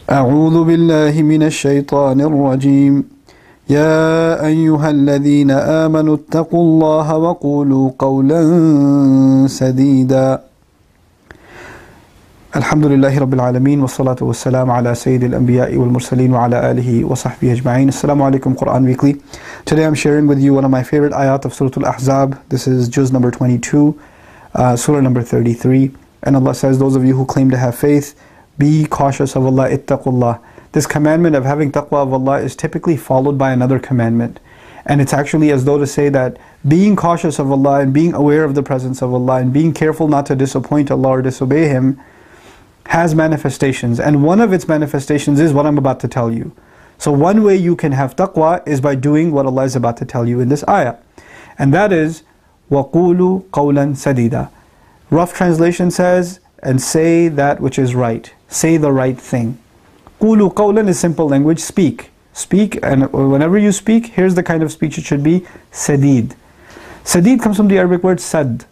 أعوذ بالله من الشيطان الرجيم يا أيها الذين آمنوا اتقوا الله وقولوا قولا سديدا الحمد لله رب العالمين والصلاة والسلام على سيد الأنبياء والمرسلين وعلى آله وصحبه أجمعين. Assalamu alaikum, Quran Weekly. Today I'm sharing with you one of my favorite ayat of Surah Ahzab. This is juz number 22, surah number 33. And Allah says, those of you who claim to have faith, be cautious of Allah, ittaqullah. This commandment of having taqwa of Allah is typically followed by another commandment. And it's actually as though to say that being cautious of Allah and being aware of the presence of Allah and being careful not to disappoint Allah or disobey Him has manifestations. And one of its manifestations is what I'm about to tell you. So one way you can have taqwa is by doing what Allah is about to tell you in this ayah. And that is, وَقُولُوا قَوْلًا سَدِيدًا. Rough translation says, and say that which is right. Say the right thing. Qulu qawlan is simple language, speak. Speak, and whenever you speak, here's the kind of speech it should be, sadid. Sadid comes from the Arabic word sad.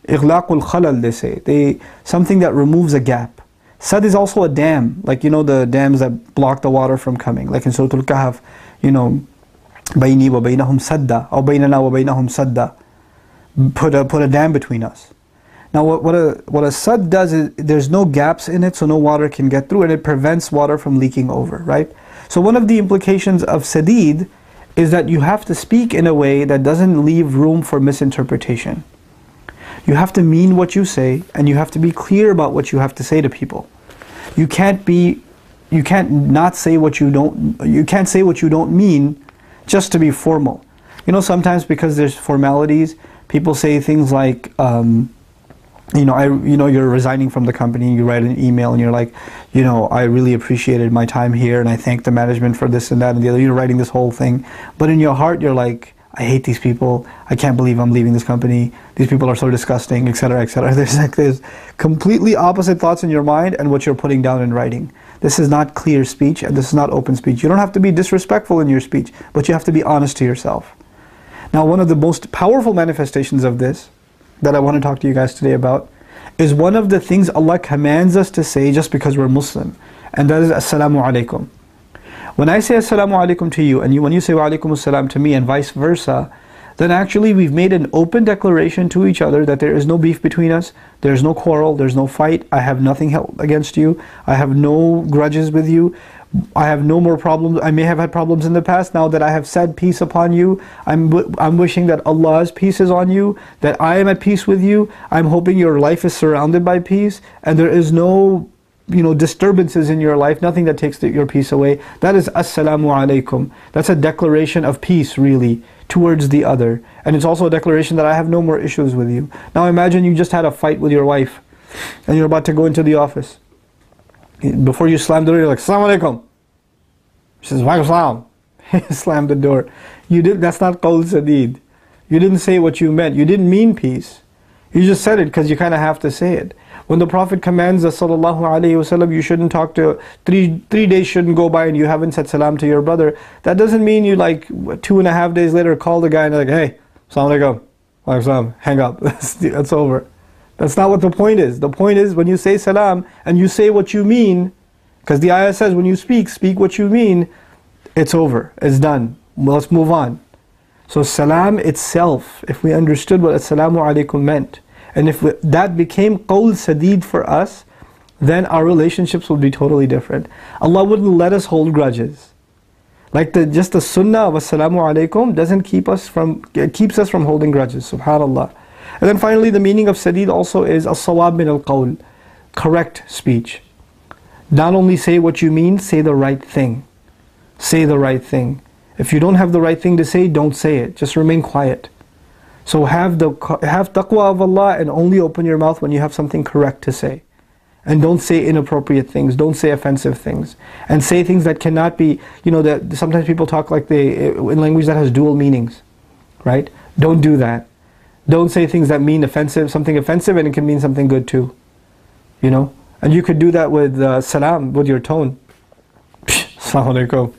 Ighlaqul khalal, they say. Something that removes a gap. Sad is also a dam, like the dams that block the water from coming. Like in Surah Al-Kahf, Bayni wa baynahum sadda, or baynana wa baynahum sadda. Put a dam between us. Now what a sad does is, there's no gaps in it, so no water can get through, and it prevents water from leaking over, right? So one of the implications of sadid is that you have to speak in a way that doesn't leave room for misinterpretation. You have to mean what you say, and you have to be clear about what you have to say to people. You can't say what you don't mean just to be formal. Sometimes because there's formalities, people say things like, you're resigning from the company, you write an email and you're like, I really appreciated my time here and I thank the management for this and that and the other. You're writing this whole thing. But in your heart, you're like, I hate these people. I can't believe I'm leaving this company. These people are so disgusting, etc., etc. There's completely opposite thoughts in your mind and what you're putting down in writing. This is not clear speech and this is not open speech. You don't have to be disrespectful in your speech, but you have to be honest to yourself. Now, one of the most powerful manifestations of this that I want to talk to you guys today about is one of the things Allah commands us to say just because we're Muslim, and that is Assalamu alaikum. When I say Assalamu alaikum to you, and when you say Wa alaikum assalam to me and vice versa, then actually we've made an open declaration to each other that there is no beef between us, there's no quarrel, there's no fight, I have nothing held against you, I have no grudges with you, I have no more problems. I may have had problems in the past. Now that I have said peace upon you, I'm wishing that Allah's peace is on you, that I am at peace with you. I'm hoping your life is surrounded by peace and there is no disturbances in your life, nothing that takes your peace away. That is Assalamu alaikum. That's a declaration of peace, really, towards the other. And it's also a declaration that I have no more issues with you. Now imagine you just had a fight with your wife and you're about to go into the office. Before you slam the door, you're like, Assalamu alaikum. She says, Wa alaikum salam. Slam the door. That's not qawl sadid. You didn't say what you meant. You didn't mean peace. You just said it because you kind of have to say it. When the Prophet commands us, sallallahu alayhi wasallam, you shouldn't talk to, three days shouldn't go by and you haven't said salam to your brother. That doesn't mean you 2.5 days later call the guy and like, hey, Assalamu alaikum. Wa alaikum salam. Hang up. That's over. That's not what the point is. The point is when you say salam and you say what you mean, because the ayah says when you speak what you mean, it's over, it's done. Well, let's move on. So salam itself, if we understood what assalamu alaikum meant, and if that became qawl sadid for us, then our relationships would be totally different. Allah wouldn't let us hold grudges. Like just the sunnah of assalamu alaikum keeps us from holding grudges, subhanallah. And then finally, the meaning of sadid also is as-sawab min al-qawl, correct speech. Not only say what you mean, say the right thing. Say the right thing. If you don't have the right thing to say, don't say it. Just remain quiet. So have taqwa of Allah and only open your mouth when you have something correct to say. And don't say inappropriate things, don't say offensive things. And say things that cannot be, that sometimes people talk like in language that has dual meanings. Right? Don't do that. Don't say things that mean something offensive and it can mean something good too. And you could do that with salam, with your tone. Assalamu alaikum.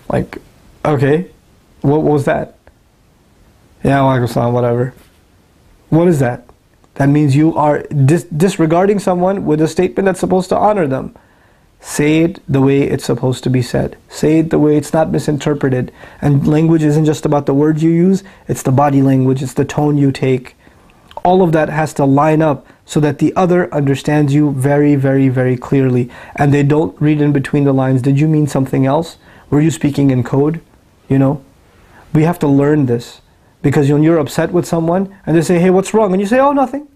Like, okay, what was that? Yeah, wa alaikum salam, whatever. What is that? That means you are disregarding someone with a statement that's supposed to honor them. Say it the way it's supposed to be said. Say it the way it's not misinterpreted. And language isn't just about the words you use, it's the body language, it's the tone you take. All of that has to line up so that the other understands you very, very, very clearly. And they don't read in between the lines, did you mean something else? Were you speaking in code? You know? We have to learn this. Because when you're upset with someone and they say, hey, what's wrong? And you say, oh, nothing.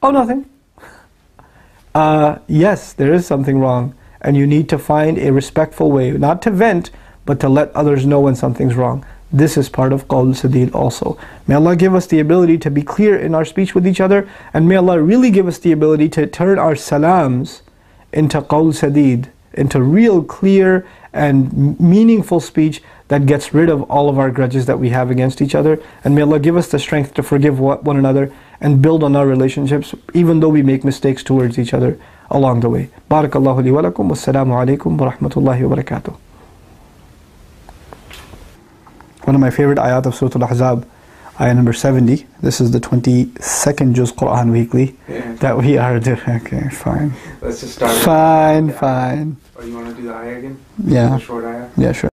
Oh, nothing. Yes, there is something wrong. And you need to find a respectful way, not to vent, but to let others know when something's wrong. This is part of qawl sadid also. May Allah give us the ability to be clear in our speech with each other, and may Allah really give us the ability to turn our salams into qawl sadid, into real clear and meaningful speech that gets rid of all of our grudges that we have against each other. And may Allah give us the strength to forgive one another and build on our relationships, even though we make mistakes towards each other along the way. Barakallahu li wa lakum. Wassalamu alaikum wa rahmatullahi wa barakatuh. One of my favorite ayat of Surah Ahzab, ayah number 70. This is the 22nd Juz Quran Weekly that we are doing. Okay, fine. Let's just start. Fine. Or you want to do the ayah again? Yeah. The short ayah? Yeah, sure.